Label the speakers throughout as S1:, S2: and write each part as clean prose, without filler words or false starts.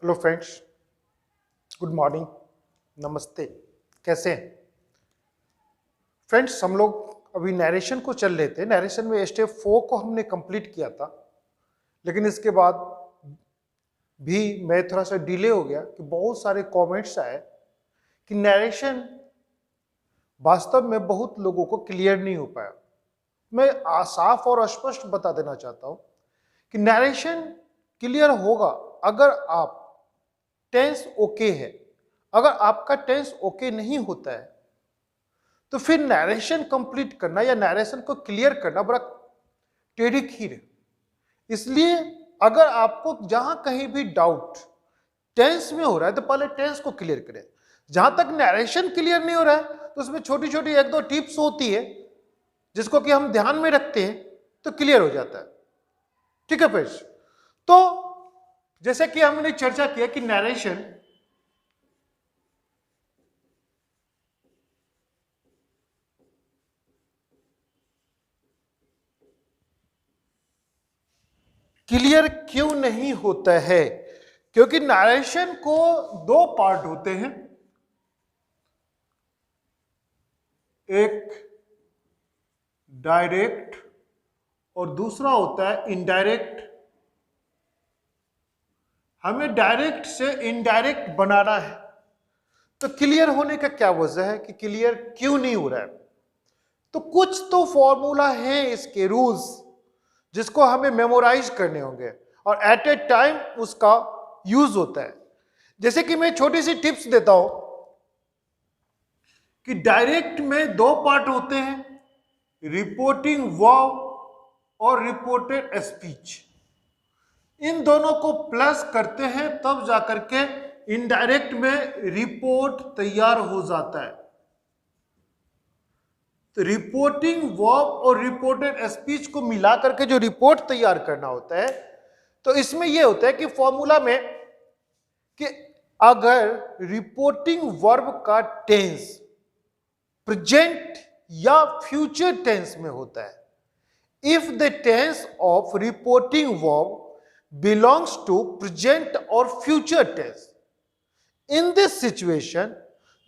S1: Hello friends, good morning, नमस्ते। कैसे हैं फ्रेंड्स? हम लोग अभी नरेशन को चल रहे थे। नरेशन में स्टेप 4 को हमने कंप्लीट किया था, लेकिन इसके बाद भी मैं थोड़ा सा डिले हो गया कि बहुत सारे कमेंट्स आए कि नरेशन वास्तव में बहुत लोगों को क्लियर नहीं हो पाया। मैं साफ और स्पष्ट बता देना चाहता हूं कि नरेशन क्लियर होगा अगर आप टेंस ओके है। अगर आपका टेंस ओके नहीं होता है तो फिर नरेशन कंप्लीट करना या नरेशन को क्लियर करना बड़ा टेढ़ी खीर है। इसलिए अगर आपको जहां कहीं भी डाउट टेंस में हो रहा है तो पहले टेंस को क्लियर करें। जहां तक नरेशन क्लियर नहीं हो रहा है तो उसमें छोटी छोटी एक दो टिप्स होती है जिसको कि हम ध्यान में रखते हैं तो क्लियर हो जाता है। ठीक है फ्रेंड्स, तो जैसे कि हमने चर्चा किया कि नरेशन क्लियर क्यों नहीं होता है, क्योंकि नरेशन को दो पार्ट होते हैं। एक डायरेक्ट और दूसरा होता है इनडायरेक्ट। हमें डायरेक्ट से इनडायरेक्ट बनाना है तो क्लियर होने का क्या वजह है कि क्लियर क्यों नहीं हो रहा है? तो कुछ तो फॉर्मूला है, इसके रूल्स जिसको हमें मेमोराइज करने होंगे और एट ए टाइम उसका यूज होता है। जैसे कि मैं छोटी सी टिप्स देता हूं कि डायरेक्ट में दो पार्ट होते हैं, रिपोर्टिंग वर्ब और रिपोर्टेड स्पीच। इन दोनों को प्लस करते हैं तब जाकर के इनडायरेक्ट में रिपोर्ट तैयार हो जाता है। तो रिपोर्टिंग वर्ब और रिपोर्टेड स्पीच को मिला करके जो रिपोर्ट तैयार करना होता है, तो इसमें यह होता है कि फॉर्मूला में कि अगर रिपोर्टिंग वर्ब का टेंस प्रेजेंट या फ्यूचर टेंस में होता है, if the tense of reporting verb belongs to present or future tense, in this situation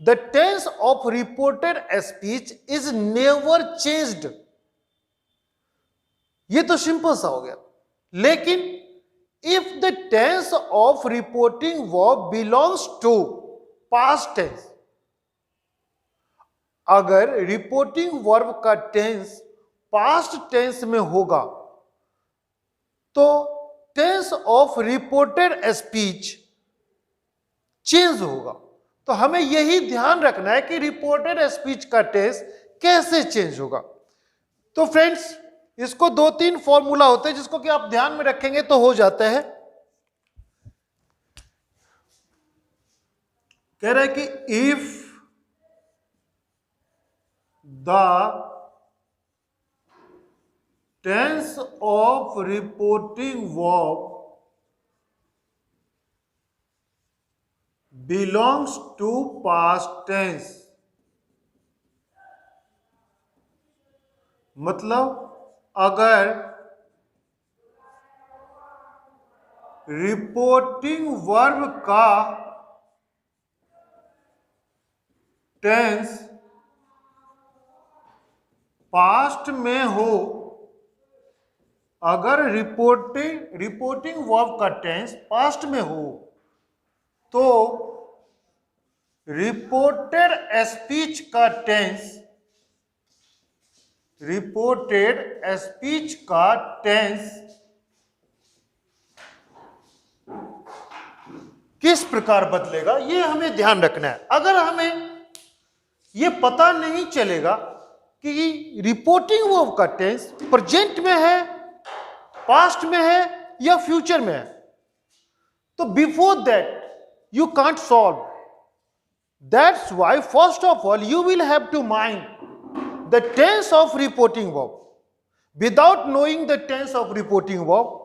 S1: the tense of reported speech is never changed। ये तो सिंपल सा हो गया। लेकिन if the tense of reporting verb belongs to past tense, अगर reporting verb का tense past tense में होगा तो tense of reported speech change होगा। तो हमें यही ध्यान रखना है कि रिपोर्टेड स्पीच का टेंस कैसे चेंज होगा। तो फ्रेंड्स, इसको दो तीन फॉर्मूला होते हैं जिसको कि आप ध्यान में रखेंगे तो हो जाता है। कह रहा है कि if the tense of reporting verb belongs to past tense, मतलब अगर रिपोर्टिंग वर्ब का टेंस पास्ट में हो, अगर रिपोर्टिंग वर्ब का टेंस पास्ट में हो तो रिपोर्टेड स्पीच का टेंस किस प्रकार बदलेगा, ये हमें ध्यान रखना है। अगर हमें ये पता नहीं चलेगा कि रिपोर्टिंग वर्ब का टेंस प्रेजेंट में है, पास्ट में है या फ्यूचर में है, तो before that you can't solve. That's why first of all you will have to mind the tense of reporting verb. Without knowing the tense of reporting verb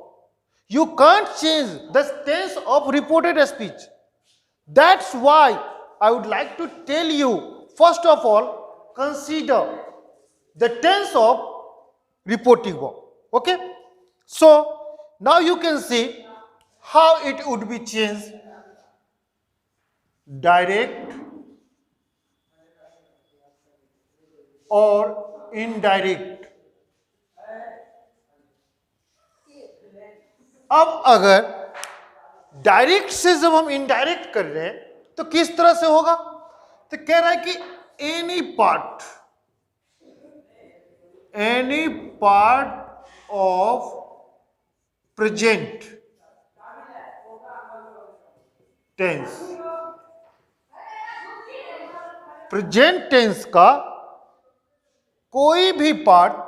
S1: you can't change the tense of reported speech. That's why I would like to tell you, first of all, consider the tense of reporting verb. Okay, so now you can see how it would be changed direct और indirect. अब अगर direct से जब हम indirect कर रहे हैं तो किस तरह से होगा? तो कह रहा है कि any part of present tense, present tense का कोई भी part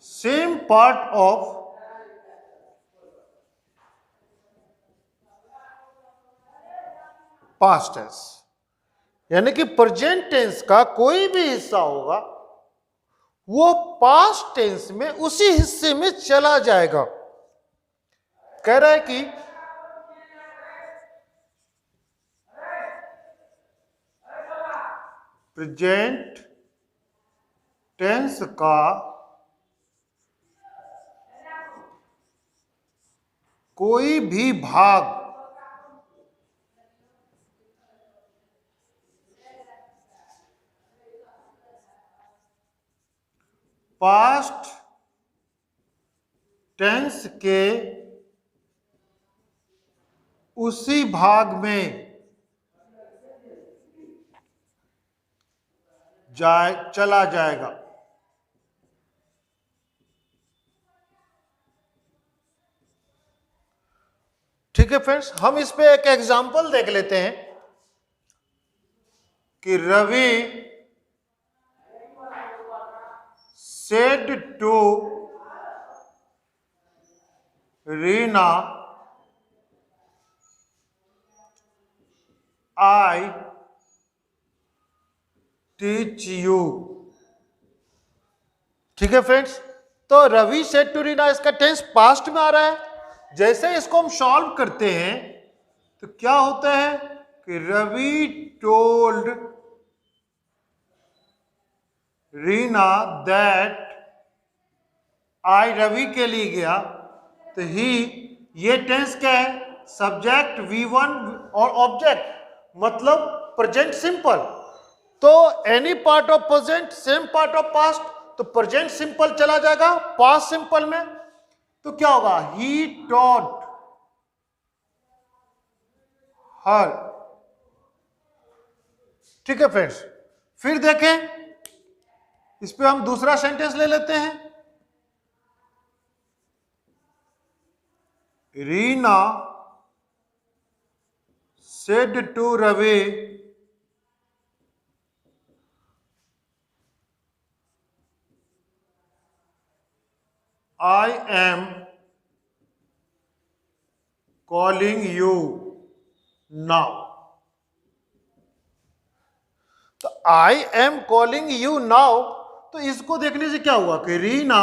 S1: same part of past tense, यानी कि प्रेजेंट टेंस का कोई भी हिस्सा होगा वो पास्ट टेंस में उसी हिस्से में चला जाएगा। कह रहा है कि प्रेजेंट टेंस का कोई भी भाग पास्ट टेंस के उसी भाग में चला जाएगा। ठीक है फ्रेंड्स, हम इस पे एक एग्जांपल देख लेते हैं कि Ravi said to Reena I teach you। ठीक है फ्रेंड्स, तो रवि सेड टू रीना, इसका टेंस पास्ट में आ रहा है। जैसे इसको हम सॉल्व करते हैं तो क्या होता है कि Ravi told Rina that I, Ravi के लिए गया तो ही, ये टेंस क्या है? सब्जेक्ट V1 और ऑब्जेक्ट मतलब प्रेजेंट सिंपल। तो any part of present same part of past, तो प्रेजेंट सिंपल चला जाएगा पास्ट सिंपल में, तो क्या होगा? ही टॉट हर। ठीक है फ्रेंड्स, फिर देखें इस पे हम दूसरा सेंटेंस ले लेते हैं। Reena said to Ravi I am calling you now। तो I am calling you now, तो इसको देखने से क्या हुआ कि Reena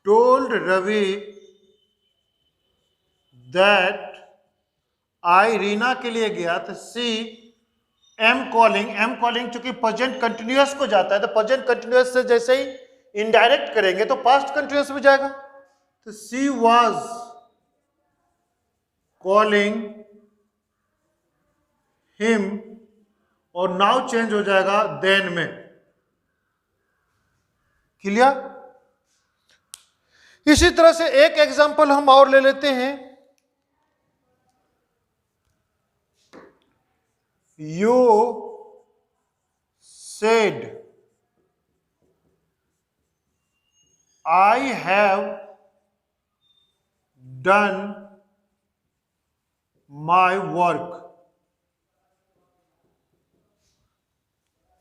S1: told Ravi that I, Reena के लिए गया तो सी एम कॉलिंग चूंकि प्रेजेंट कंटिन्यूअस को जाता है तो प्रेजेंट कंटिन्यूअस से जैसे ही इनडायरेक्ट करेंगे तो पास्ट कंटिन्यूअस में जाएगा, तो सी वाज कॉलिंग हिम, और नाउ चेंज हो जाएगा देन में। क्लियर? इसी तरह से एक एग्जांपल हम और ले लेते हैं। You said I have done my work।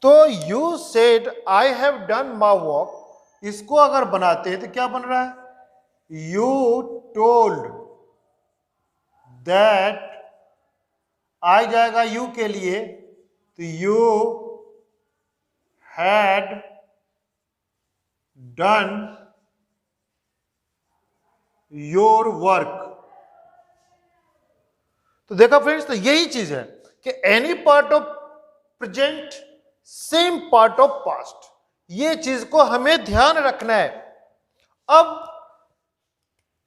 S1: तो you said I have done my work, इसको अगर बनाते हैं तो क्या बन रहा है? You told that, आ जाएगा यू के लिए तो you had done your work. तो देखा फ्रेंड्स, तो यही चीज है कि any part of present same part of past, ये चीज को हमें ध्यान रखना है। अब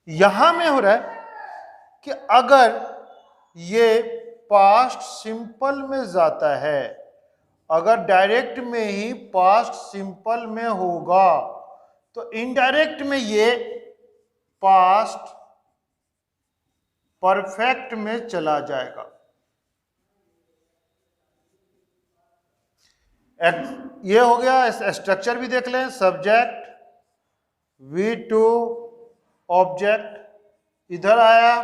S1: यहां में हो रहा है कि अगर ये पास्ट सिंपल में जाता है, अगर डायरेक्ट में ही पास्ट सिंपल में होगा तो इनडायरेक्ट में ये पास्ट परफेक्ट में चला जाएगा। ये हो गया। स्ट्रक्चर भी देख लें, सब्जेक्ट V2 ऑब्जेक्ट, इधर आया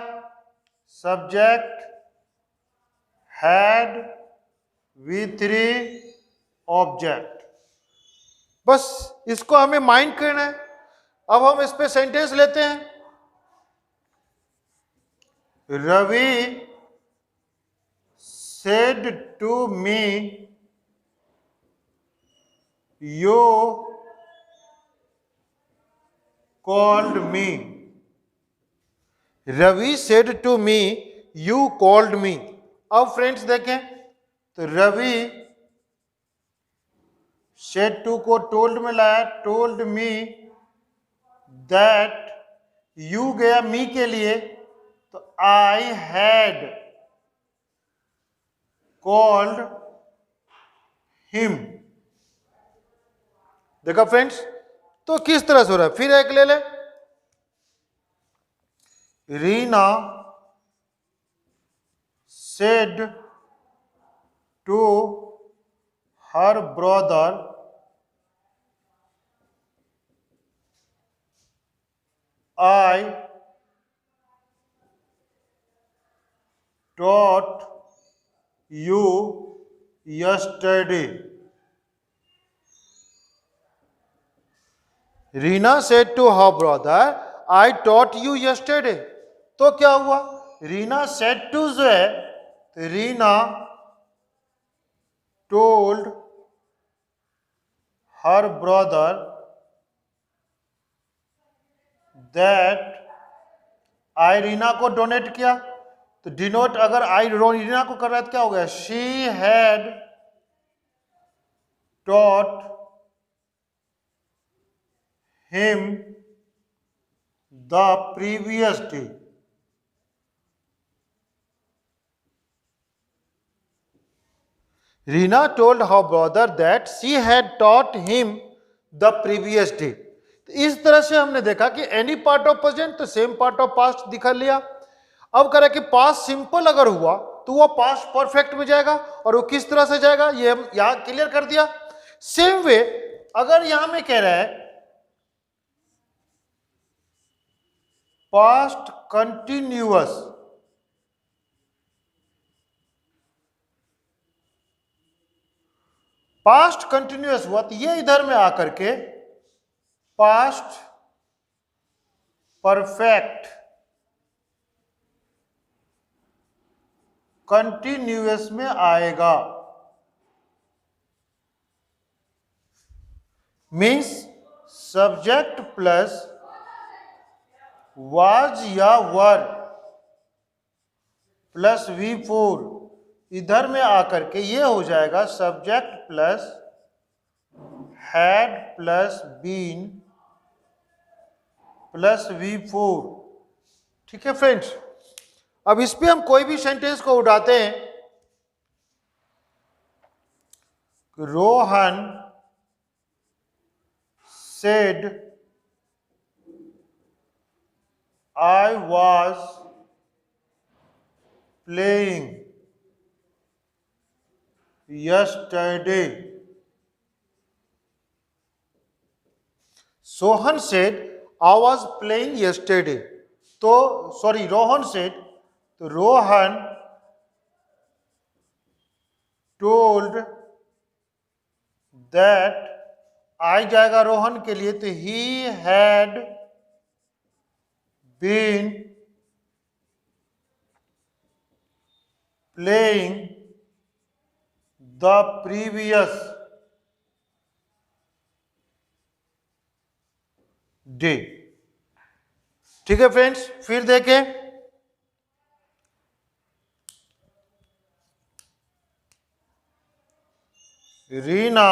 S1: सब्जेक्ट हैड V3 ऑब्जेक्ट। बस इसको हमें माइंड करना है। अब हम इस पे सेंटेंस लेते हैं। Ravi said to me you called me। Ravi said to me you called me। अब फ्रेंड्स देखें तो रवि said to को told में लाया, told me that you गया me के लिए तो I had called him। देखा फ्रेंड्स, तो किस तरह से हो रहा है, फिर एक ले ले। Reena said to her brother I taught you yesterday। Reena said to her brother I taught you yesterday। तो क्या हुआ, रीना said to जो है तो Reena told her brother that I Reena को डोनेट किया तो डिनोट अगर आई रीना को कर रहा है तो क्या हो गया, she had taught him the previous day। Reena told her brother that she had taught him the previous day। तो इस तरह से हमने देखा कि एनी पार्ट ऑफ प्रेजेंट तो सेम पार्ट ऑफ पास्ट दिखा लिया। अब कह रहा है कि पास्ट सिंपल अगर हुआ तो वो पास्ट परफेक्ट में जाएगा, और वो किस तरह से जाएगा ये हम यहां क्लियर कर दिया। सेम वे अगर यहां में कह रहा है पास्ट कंटिन्यूअस, पास्ट कंटिन्यूअस हुआ तो ये इधर में आकर के पास्ट परफेक्ट कंटिन्यूअस में आएगा। मीन्स सब्जेक्ट प्लस वाज या वर प्लस V4 इधर में आकर के ये हो जाएगा subject plus had plus been plus V4। ठीक है फ्रेंड्स, अब इस पे हम कोई भी सेंटेंस को उठाते हैं। Rohan said I was playing yesterday। Sohan said I was playing yesterday। तो सॉरी रोहन said, तो रोहन told that आई जाएगा रोहन के लिए तो he had been playing the previous day। ठीक है फ्रेंड्स, फिर देखें Reena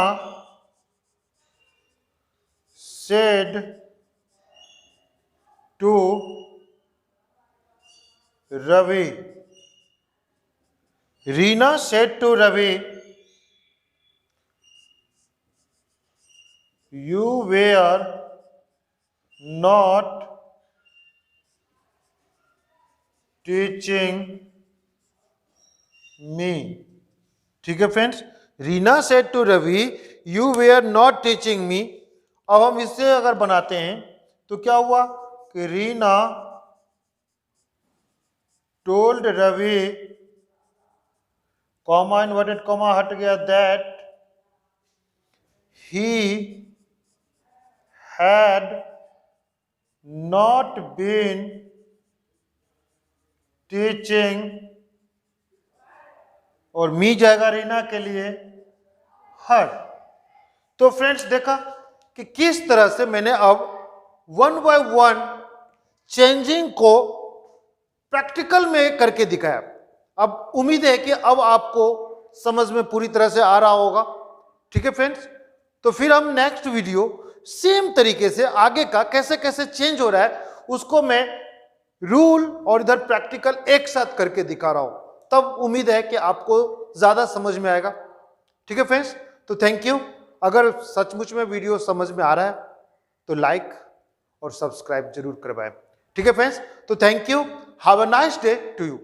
S1: said to Ravi. Reena said to Ravi, you were not teaching me. ठीक है friends, Reena said to Ravi you were not teaching me. अब हम इससे अगर बनाते हैं तो क्या हुआ कि Reena told Ravi, comma inverted comma हट गया, that he had not been teaching, और मी जाएगा रीना के लिए हर। तो फ्रेंड्स देखा कि किस तरह से मैंने अब 1 बाय 1 चेंजिंग को प्रैक्टिकल में करके दिखाया। अब उम्मीद है कि अब आपको समझ में पूरी तरह से आ रहा होगा। ठीक है फ्रेंड्स, तो फिर हम नेक्स्ट वीडियो सेम तरीके से आगे का कैसे कैसे चेंज हो रहा है उसको मैं रूल और इधर प्रैक्टिकल एक साथ करके दिखा रहा हूं, तब उम्मीद है कि आपको ज्यादा समझ में आएगा। ठीक है फ्रेंड्स, तो थैंक यू। अगर सचमुच में वीडियो समझ में आ रहा है तो लाइक और सब्सक्राइब जरूर करवाएं। ठीक है फ्रेंड्स, तो thank you, have a nice day to you.